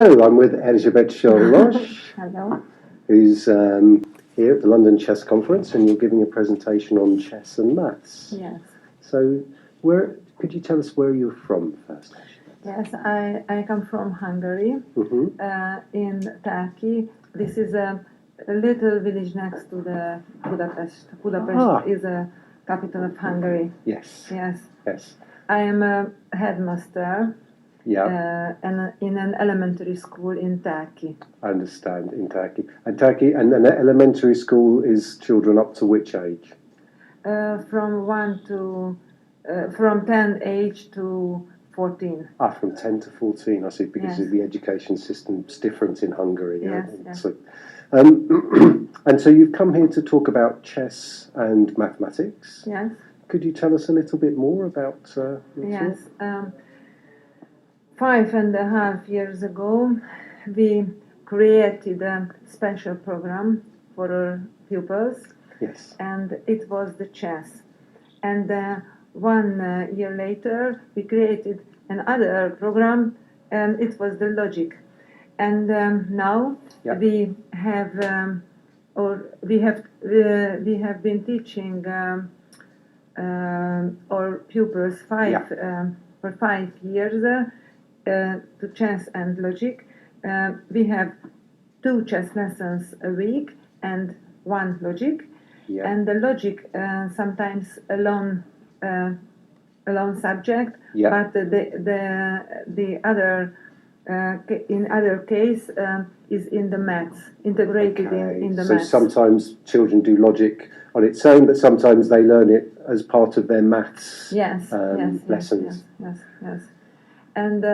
Hello, I'm with Erzsabet Sarlos, Hello. who's here at the London Chess Conference, and you're giving a presentation on chess and maths. Yes. So, could you tell us where you're from first? Yes, I come from Hungary, in Turkey. This is a little village next to the Budapest. Budapest is a capital of Hungary. Yes. Yes. Yes. I am a headmaster. Yeah. In an elementary school in Turkey. I understand, in Turkey. And an elementary school is children up to which age? From 10 age to 14. From 10 to 14, I see, because Yes. the education system's different in Hungary. Yes, yes. So, and so you've come here to talk about chess and mathematics. Yes. Could you tell us a little bit more about Yes. 5.5 years ago, we created a special program for our pupils. Yes. And it was the chess. And 1 year later, we created another program, and it was the logic. And now we have been teaching our pupils for 5 years. To chess and logic. We have 2 chess lessons a week and 1 logic. Yeah. And the logic sometimes alone subject, but the other in other case is in the maths, integrated in the maths. So sometimes children do logic on its own, but sometimes they learn it as part of their maths lessons. Yes. And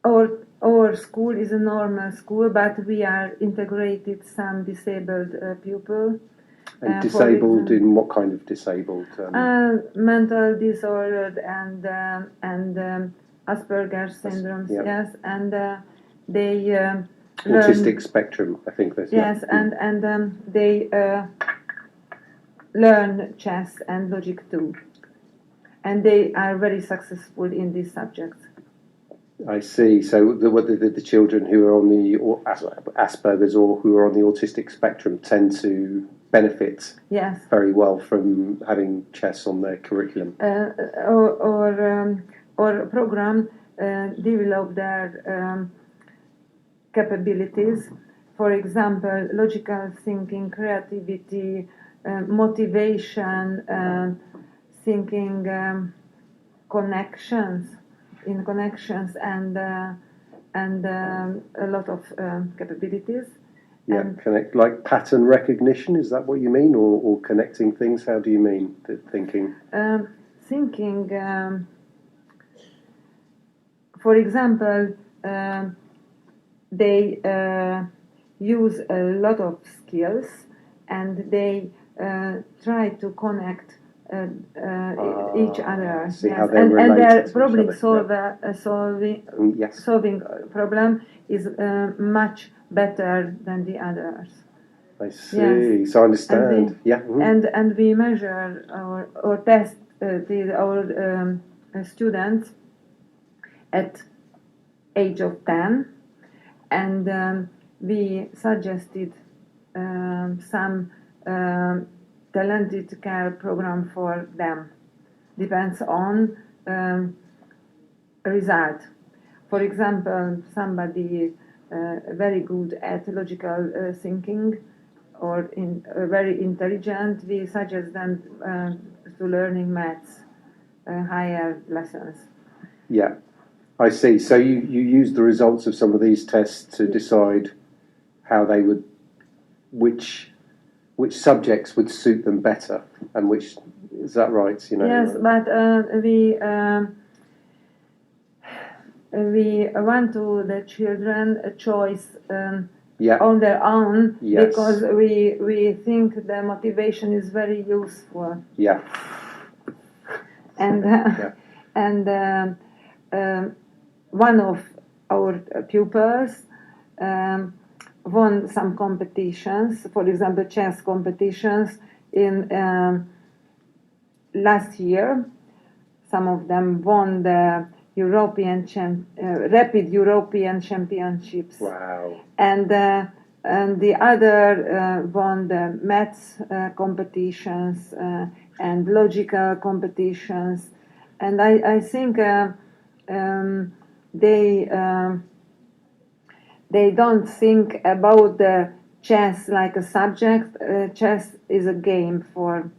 our school is a normal school, but we are integrated some disabled people. And disabled in what kind of disabled? Mental disorder and Asperger's syndrome. Yes, and they autistic spectrum, I think. Yes, and they learn chess and logic too. And they are very successful in these subjects. I see. So the children who are on the Asperger's or who are on the autistic spectrum tend to benefit very well from having chess on their curriculum. Our program develop their capabilities. For example, logical thinking, creativity, motivation, thinking, connections and a lot of capabilities. Yeah, connect, like pattern recognition. Is that what you mean, or connecting things? How do you mean the thinking? Thinking, for example, they use a lot of skills, and they try to connect each other. And their problem solving problem is much better than the others. I see. So I understand. And we measure or test our students at age of 10, and we suggested some talented care program for them. Depends on result. For example, somebody very good at logical thinking or very intelligent, we suggest them to learning maths, higher lessons. Yeah, I see. So you use the results of some of these tests to decide how they would, which subjects would suit them better, and which, is that right? Yes, but we want to the children a choice on their own, because we think the motivation is very useful. Yeah. And one of our pupils won some competitions, for example, chess competitions in last year. Some of them won the rapid European championships. Wow. And the other won the maths competitions and logical competitions. And I think they don't think about the chess like a subject. Chess is a game or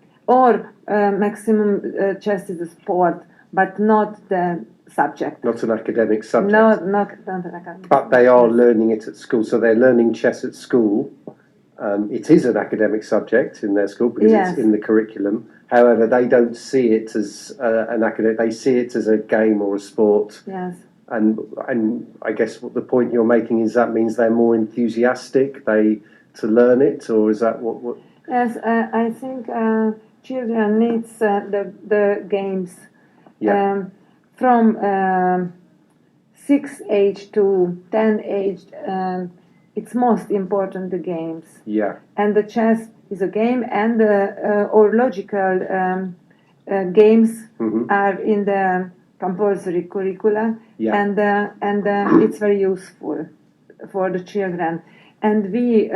maximum chess is a sport, but not the subject. Not an academic subject. Not an academic. But they are learning it at school, so they're learning chess at school. It is an academic subject in their school because Yes. it's in the curriculum. However, they don't see it as an academic. They see it as a game or a sport. Yes. And I guess what the point you're making is that means they're more enthusiastic to learn it, or is that what? Yes, I think children needs the games. Yeah. From 6 age to 10 age, it's most important the games. Yeah. And the chess is a game, and or logical games are in the compulsory curricula, Yeah. and it's very useful for the children. And we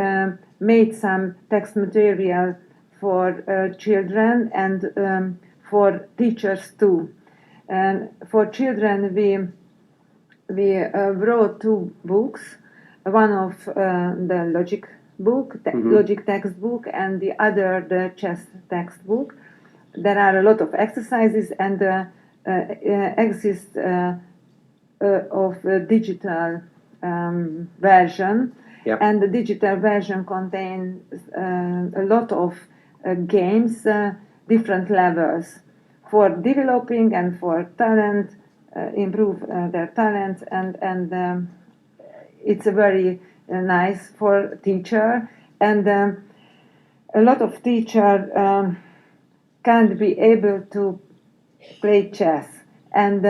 made some text material for children and for teachers too. And for children, we wrote 2 books. One of the logic book, logic textbook, and the other the chess textbook. There are a lot of exercises, and exist of a digital version. Yeah. And the digital version contains a lot of games, different levels for developing and for talent, improve their talent, and it's a very nice for teacher, and a lot of teacher can't be able to play chess, and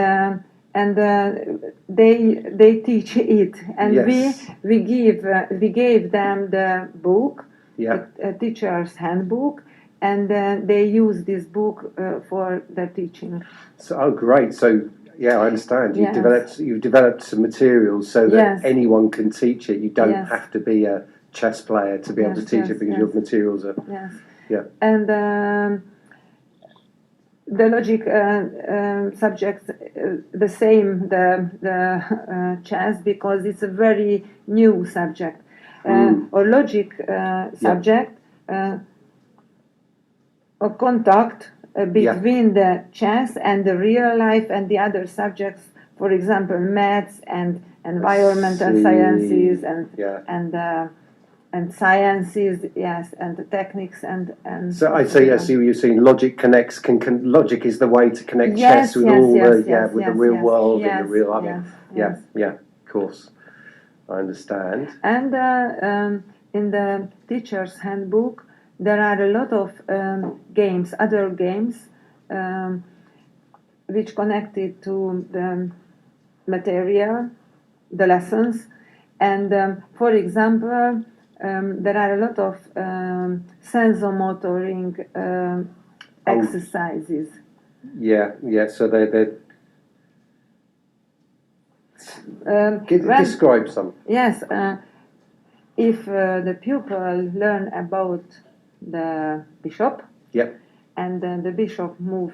they teach it, and Yes. we gave them the book, Yeah. a teacher's handbook, and they use this book for their teaching. So, great. So, yeah, I understand. Yes. You've developed some materials so that Yes. anyone can teach it. You don't Yes. have to be a chess player to be able to Yes, teach yes, it because yes. your materials are. Yes. Yeah. And the logic subject, the same, the chess, because it's a very new subject. Or logic subject, a contact between the chess and the real life and the other subjects, for example, maths and environmental sciences and sciences, yes, and the techniques and. So I see what you're saying. Logic connects. Logic is the way to connect Yes, chess with yes, all yes, the yes, with the yes, real yes, world yes, and the real. yes, yes. Of course, I understand. And in the teacher's handbook, there are a lot of games, other games, which connected to the material, the lessons, and for example. There are a lot of sensomotoring exercises. Yeah. So they describe some. Yes, if the pupil learn about the bishop, Yep. and then the bishop move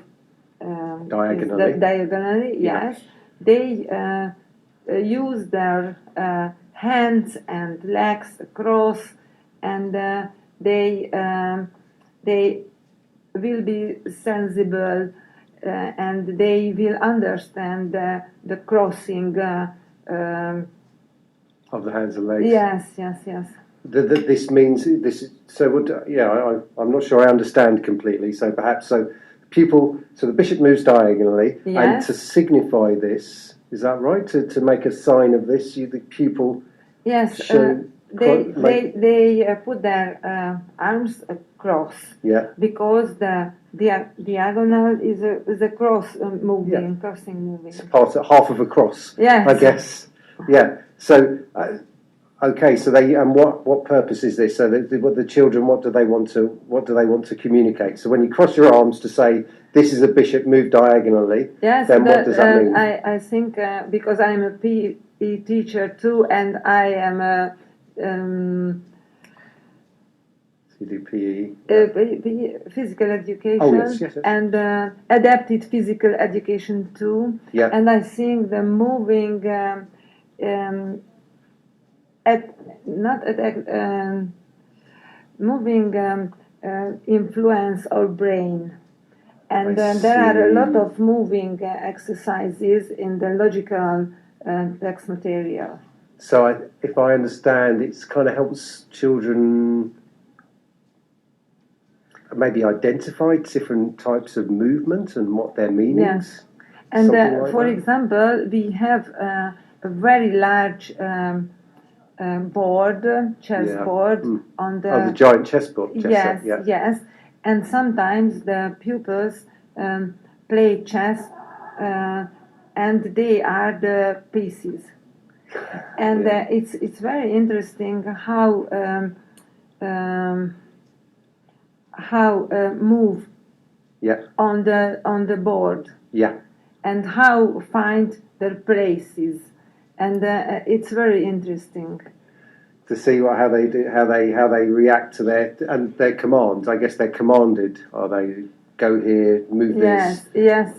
Diagonally. yes, they use their hands and legs across, and they will be sensible, and they will understand the crossing Of the hands and legs. Yes. This means this. So I'm not sure I understand completely. So perhaps the bishop moves diagonally, Yes. and to signify this, is that right? To make a sign of this, the pupil. Yes, they put their arms across. Yeah. Because the diagonal is a cross moving, crossing moving. It's half of a cross. Yes. I guess. Yeah. So Okay, so they and what purpose is this? So the children, what do they want to communicate? So when you cross your arms to say this is a bishop, move diagonally. Yes, then what does that mean? I think because I'm a PE teacher too, and I am a You do PE. physical education. Oh yes, yes, yes. And adapted physical education too. Yeah. And I think the moving influence our brain. And there are a lot of moving exercises in the logical text material. So if I understand, it kind of helps children maybe identify different types of movement and what their meanings. Yes. And like for that. example, we have a very large chess board on the... Oh, the giant chessboard. Yes, yes. And sometimes the pupils play chess and they are the pieces. And it's very interesting how move on the board. Yeah. And how find their places, and it's very interesting to see how they do, how they react to their commands. I guess they're commanded. Are they go here, move this? Yes.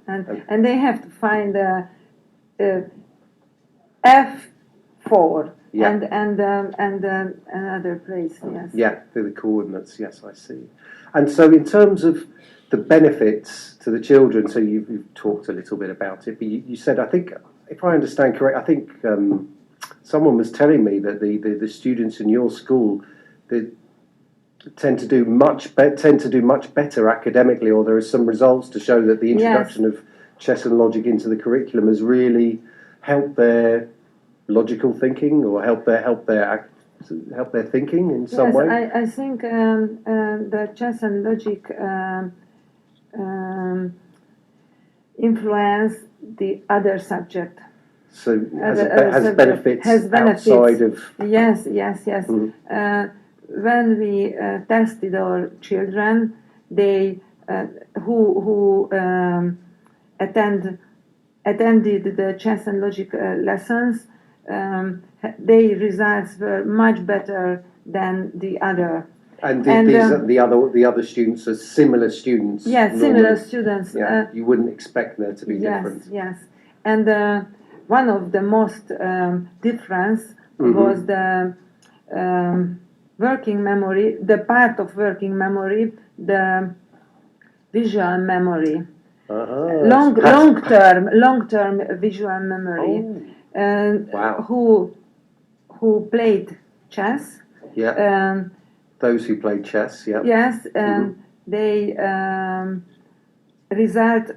And they have to find F4 and another place. Yes. Yeah, the coordinates. Yes, I see. And so, in terms of the benefits to the children, so you've talked a little bit about it, but you said, I think, if I understand correct, I think someone was telling me that the students in your school tend to do much better academically, or there are some results to show that the introduction of chess and logic into the curriculum has really helped their logical thinking, or help their thinking in some way. Yes, I think the chess and logic influence the other subject. So has benefits outside of... Yes. When we tested our children, they who attended the chess and logic lessons, their results were much better than the other. And the other students are similar students. Yes, similar students. Yeah, you wouldn't expect there to be difference. Yes, and one of the most difference was the working memory, the part of working memory, the visual memory, long-term visual memory. Wow. Who played chess? Yeah. Those who played chess. Yeah. Yes, they result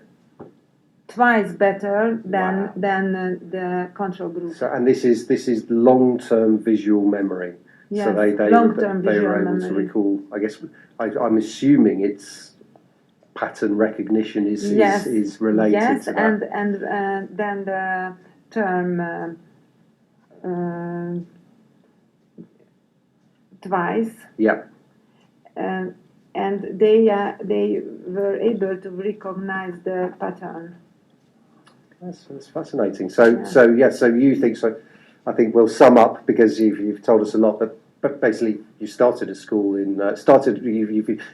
twice better than the control group. So, and this is long-term visual memory. Yes, so they were able to recall. I guess I'm assuming it's pattern recognition is related to that. and then the term twice. Yeah. And they were able to recognize the pattern. That's fascinating. So you think so? I think we'll sum up, because you've told us a lot, but basically you started a school in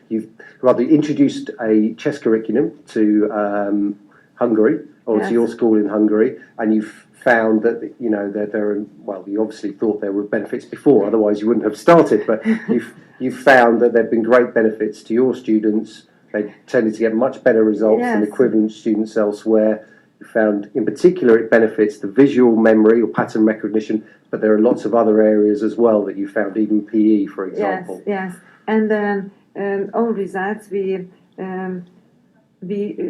you've rather introduced a chess curriculum to Hungary, or to your school in Hungary, and you've found that that there are, well, you obviously thought there were benefits before, otherwise you wouldn't have started, but you've found that there have been great benefits to your students. They tended to get much better results than equivalent students elsewhere. You found, in particular, it benefits the visual memory or pattern recognition, but there are lots of other areas as well that you found, even PE, for example. Yes. And all results we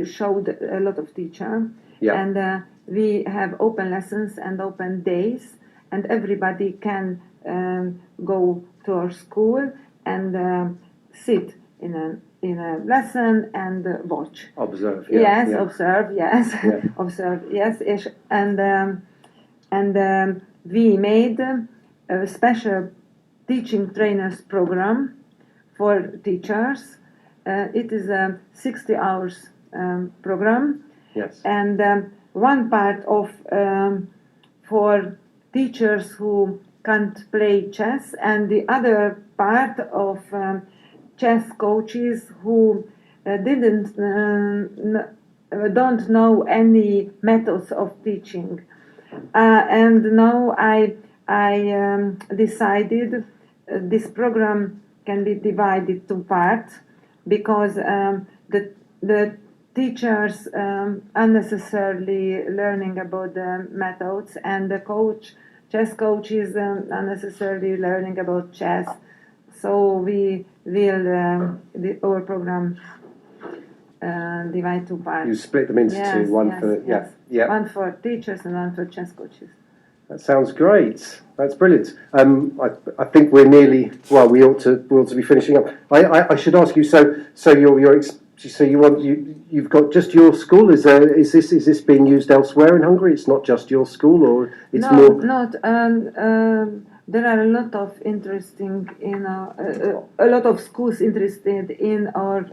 showed a lot of teachers, and we have open lessons and open days, and everybody can go to our school and sit in a lesson and watch. Observe. Observe. Yes. Observe. Yes. And we made a special teaching trainers program for teachers. It is a 60 hours program. Yes. And one part of for teachers who can't play chess, and the other part of chess coaches who don't know any methods of teaching. And now I decided this program can be divided to parts because the teachers unnecessarily learning about the methods, and the chess coach is unnecessarily learning about chess. So we will our program divide two parts. You split them into two, one for teachers and one for chess coaches. That sounds great. That's brilliant. I think we're nearly. Well, we ought to be finishing up. I should ask you. So you've got just your school. Is this being used elsewhere in Hungary? It's not just your school, or it's no, more. Not. There are a lot of a lot of schools interested in our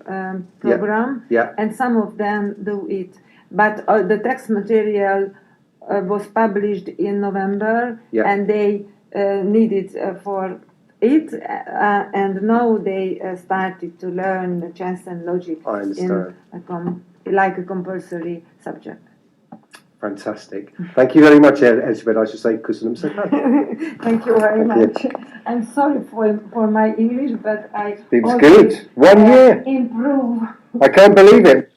program, and some of them do it. But the text material was published in November, and they needed for it, and now they started to learn chess and logic in like a compulsory subject. Fantastic. Thank you very much, Erzsabet. I should say, köszönöm szépen. Thank you very much. I'm sorry for my English, but I it was good. 1 year. Improve. I can't believe it.